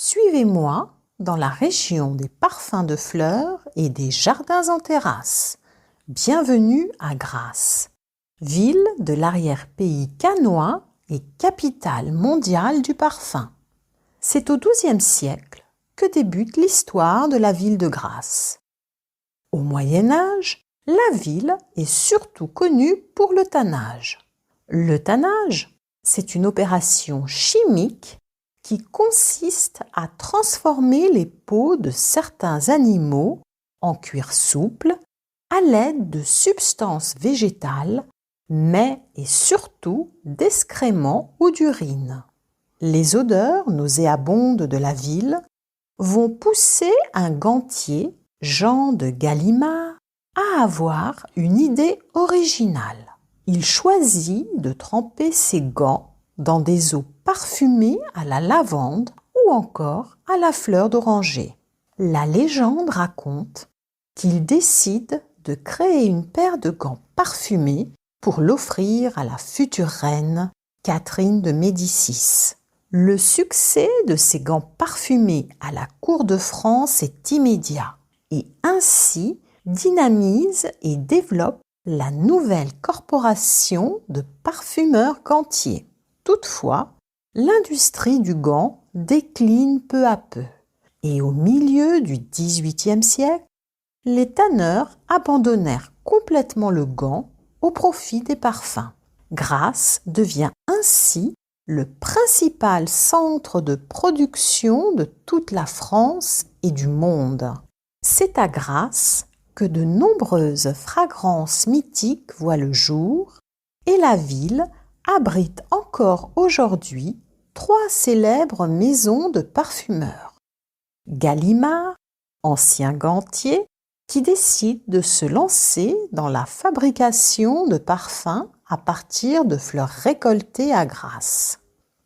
Suivez-moi dans la région des parfums de fleurs et des jardins en terrasse. Bienvenue à Grasse, ville de l'arrière-pays cannois et capitale mondiale du parfum. C'est au XIIe siècle que débute l'histoire de la ville de Grasse. Au Moyen Âge, la ville est surtout connue pour le tannage. Le tannage, c'est une opération chimique qui consiste à transformer les peaux de certains animaux en cuir souple à l'aide de substances végétales, mais et surtout d'excréments ou d'urine. Les odeurs nauséabondes de la ville vont pousser un gantier, Jean de Gallimard, à avoir une idée originale. Il choisit de tremper ses gants dans des eaux parfumées à la lavande ou encore à la fleur d'oranger. La légende raconte qu'il décide de créer une paire de gants parfumés pour l'offrir à la future reine Catherine de Médicis. Le succès de ces gants parfumés à la cour de France est immédiat et ainsi dynamise et développe la nouvelle corporation de parfumeurs gantiers. Toutefois, l'industrie du gant décline peu à peu et au milieu du XVIIIe siècle, les tanneurs abandonnèrent complètement le gant au profit des parfums. Grasse devient ainsi le principal centre de production de toute la France et du monde. C'est à Grasse que de nombreuses fragrances mythiques voient le jour et la ville abrite encore aujourd'hui 3 célèbres maisons de parfumeurs. Gallimard, ancien gantier, qui décide de se lancer dans la fabrication de parfums à partir de fleurs récoltées à Grasse.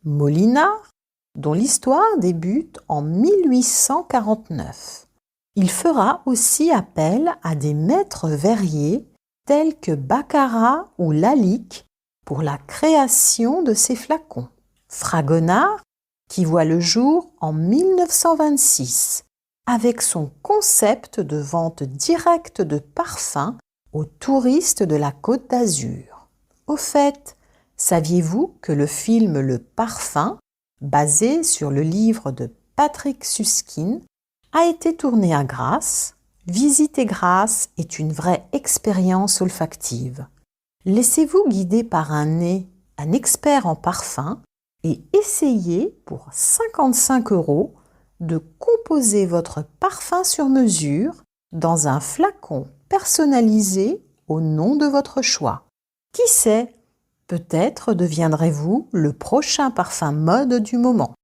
Molinard, dont l'histoire débute en 1849. Il fera aussi appel à des maîtres verriers tels que Baccarat ou Lalique pour la création de ses flacons. Fragonard, qui voit le jour en 1926 avec son concept de vente directe de parfums aux touristes de la Côte d'Azur. Au fait, saviez-vous que le film Le Parfum, basé sur le livre de Patrick Süskind, a été tourné à Grasse? Visiter Grasse est une vraie expérience olfactive. Laissez-vous guider par un expert en parfum et essayez pour 55 € de composer votre parfum sur mesure dans un flacon personnalisé au nom de votre choix. Qui sait, peut-être deviendrez-vous le prochain parfum mode du moment.